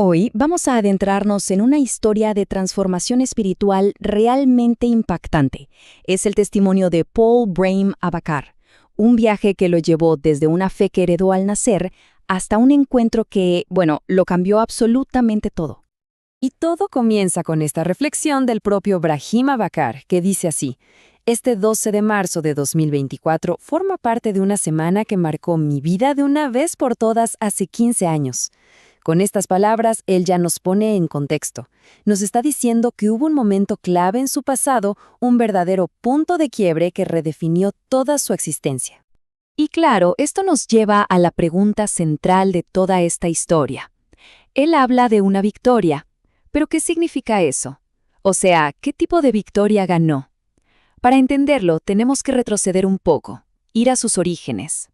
Hoy vamos a adentrarnos en una historia de transformación espiritual realmente impactante. Es el testimonio de Paul Brahim Abakar, un viaje que lo llevó desde una fe que heredó al nacer hasta un encuentro que, lo cambió absolutamente todo. Y todo comienza con esta reflexión del propio Brahim Abakar, que dice así: este 12 de marzo de 2024 forma parte de una semana que marcó mi vida de una vez por todas hace 15 años. Con estas palabras, él ya nos pone en contexto. Nos está diciendo que hubo un momento clave en su pasado, un verdadero punto de quiebre que redefinió toda su existencia. Y claro, esto nos lleva a la pregunta central de toda esta historia. Él habla de una victoria, pero ¿qué significa eso? O sea, ¿qué tipo de victoria ganó? Para entenderlo, tenemos que retroceder un poco, ir a sus orígenes.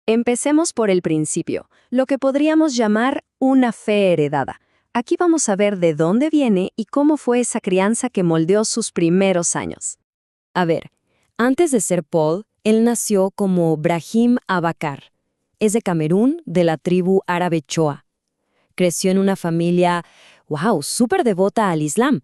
Empecemos por el principio, lo que podríamos llamar una fe heredada. Aquí vamos a ver de dónde viene y cómo fue esa crianza que moldeó sus primeros años. A ver, antes de ser Paul, él nació como Brahim Abakar. Es de Camerún, de la tribu árabe Choa. Creció en una familia, súper devota al Islam.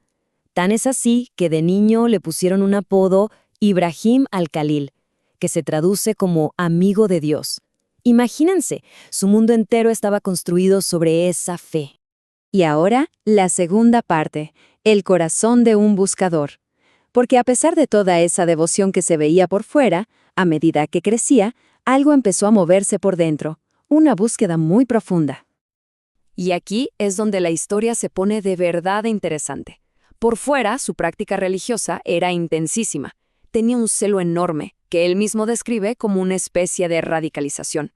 Tan es así que de niño le pusieron un apodo Ibrahim al-Khalil, que se traduce como amigo de Dios. Imagínense, su mundo entero estaba construido sobre esa fe. Y ahora, la segunda parte, el corazón de un buscador. Porque a pesar de toda esa devoción que se veía por fuera, a medida que crecía, algo empezó a moverse por dentro, una búsqueda muy profunda. Y aquí es donde la historia se pone de verdad interesante. Por fuera, su práctica religiosa era intensísima. Tenía un celo enorme, que él mismo describe como una especie de radicalización.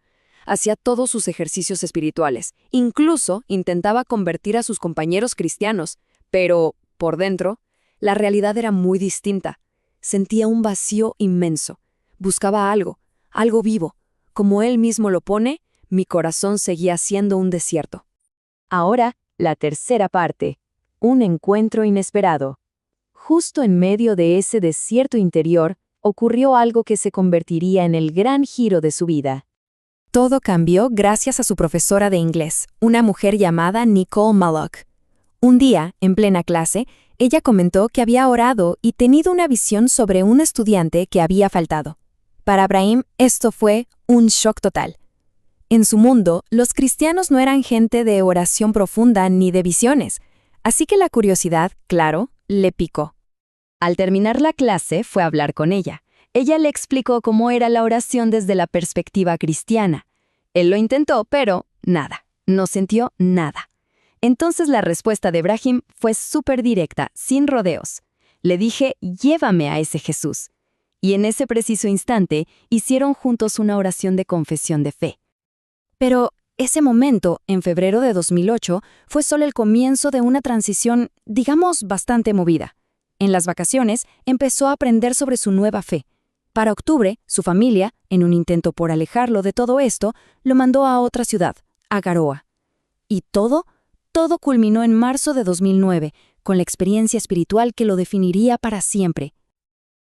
Hacía todos sus ejercicios espirituales, incluso intentaba convertir a sus compañeros cristianos, pero, por dentro, la realidad era muy distinta. Sentía un vacío inmenso. Buscaba algo vivo. Como él mismo lo pone, mi corazón seguía siendo un desierto. Ahora, la tercera parte, un encuentro inesperado. Justo en medio de ese desierto interior, ocurrió algo que se convertiría en el gran giro de su vida. Todo cambió gracias a su profesora de inglés, una mujer llamada Nicole Malloch. Un día, en plena clase, ella comentó que había orado y tenido una visión sobre un estudiante que había faltado. Para Brahim, esto fue un shock total. En su mundo, los cristianos no eran gente de oración profunda ni de visiones, así que la curiosidad, claro, le picó. Al terminar la clase, fue a hablar con ella. Ella le explicó cómo era la oración desde la perspectiva cristiana. Él lo intentó, pero nada, no sintió nada. Entonces la respuesta de Brahim fue súper directa, sin rodeos. Le dije, llévame a ese Jesús. Y en ese preciso instante, hicieron juntos una oración de confesión de fe. Pero ese momento, en febrero de 2008, fue solo el comienzo de una transición, digamos, bastante movida. En las vacaciones, empezó a aprender sobre su nueva fe. Para octubre, su familia, en un intento por alejarlo de todo esto, lo mandó a otra ciudad, a Garoa. Y todo culminó en marzo de 2009, con la experiencia espiritual que lo definiría para siempre.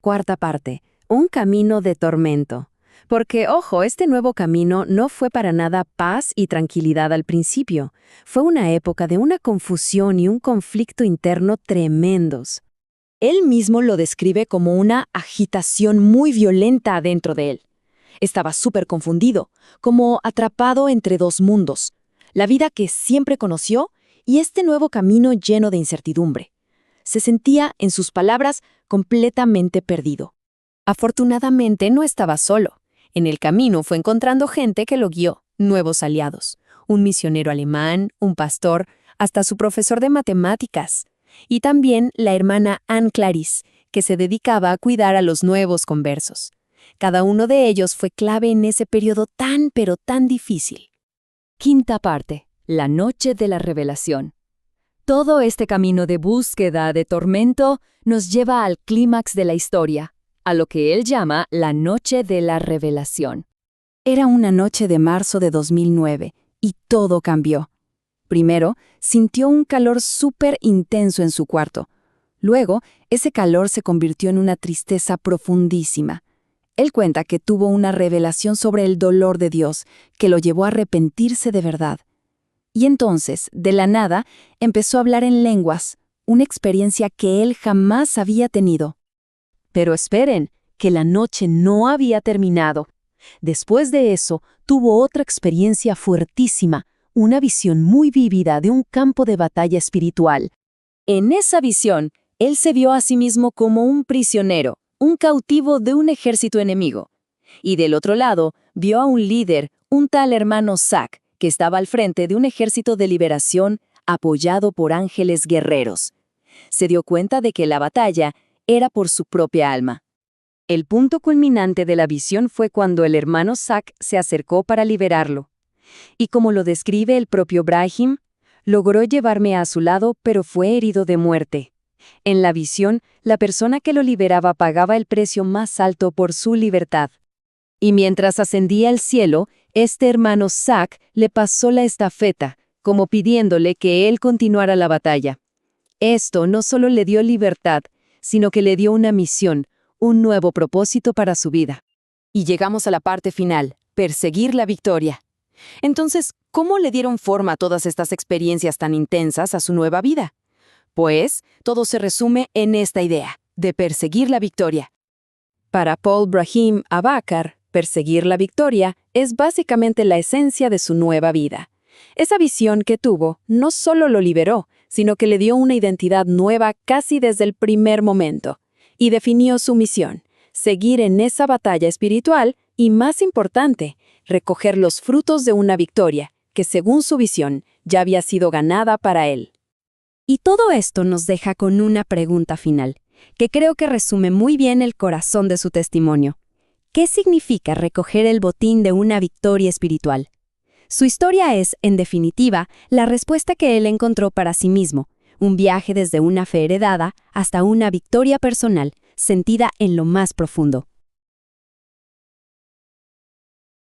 Cuarta parte, un camino de tormento. Porque, ojo, este nuevo camino no fue para nada paz y tranquilidad al principio. Fue una época de una confusión y un conflicto interno tremendos. Él mismo lo describe como una agitación muy violenta adentro de él. Estaba súper confundido, como atrapado entre dos mundos, la vida que siempre conoció y este nuevo camino lleno de incertidumbre. Se sentía, en sus palabras, completamente perdido. Afortunadamente no estaba solo. En el camino fue encontrando gente que lo guió, nuevos aliados, un misionero alemán, un pastor, hasta su profesor de matemáticas. Y también la hermana Anne Clarice, que se dedicaba a cuidar a los nuevos conversos. Cada uno de ellos fue clave en ese periodo tan pero tan difícil. Quinta parte, la noche de la revelación. Todo este camino de búsqueda, de tormento, nos lleva al clímax de la historia, a lo que él llama la noche de la revelación. Era una noche de marzo de 2009 y todo cambió. Primero, sintió un calor súper intenso en su cuarto. Luego, ese calor se convirtió en una tristeza profundísima. Él cuenta que tuvo una revelación sobre el dolor de Dios, que lo llevó a arrepentirse de verdad. Y entonces, de la nada, empezó a hablar en lenguas, una experiencia que él jamás había tenido. Pero esperen, que la noche no había terminado. Después de eso, tuvo otra experiencia fuertísima, una visión muy vívida de un campo de batalla espiritual. En esa visión, él se vio a sí mismo como un prisionero, un cautivo de un ejército enemigo. Y del otro lado, vio a un líder, un tal hermano Zack, que estaba al frente de un ejército de liberación apoyado por ángeles guerreros. Se dio cuenta de que la batalla era por su propia alma. El punto culminante de la visión fue cuando el hermano Zack se acercó para liberarlo. Y como lo describe el propio Brahim, logró llevarme a su lado, pero fue herido de muerte. En la visión, la persona que lo liberaba pagaba el precio más alto por su libertad. Y mientras ascendía al cielo, este hermano Zack le pasó la estafeta, como pidiéndole que él continuara la batalla. Esto no solo le dio libertad, sino que le dio una misión, un nuevo propósito para su vida. Y llegamos a la parte final, perseguir la victoria. Entonces, ¿cómo le dieron forma a todas estas experiencias tan intensas a su nueva vida? Pues, todo se resume en esta idea, de perseguir la victoria. Para Paul Brahim Abakar, perseguir la victoria es básicamente la esencia de su nueva vida. Esa visión que tuvo no solo lo liberó, sino que le dio una identidad nueva casi desde el primer momento, y definió su misión, seguir en esa batalla espiritual y, más importante, recoger los frutos de una victoria que, según su visión, ya había sido ganada para él. Y todo esto nos deja con una pregunta final, que creo que resume muy bien el corazón de su testimonio. ¿Qué significa recoger el botín de una victoria espiritual? Su historia es, en definitiva, la respuesta que él encontró para sí mismo, un viaje desde una fe heredada hasta una victoria personal, sentida en lo más profundo.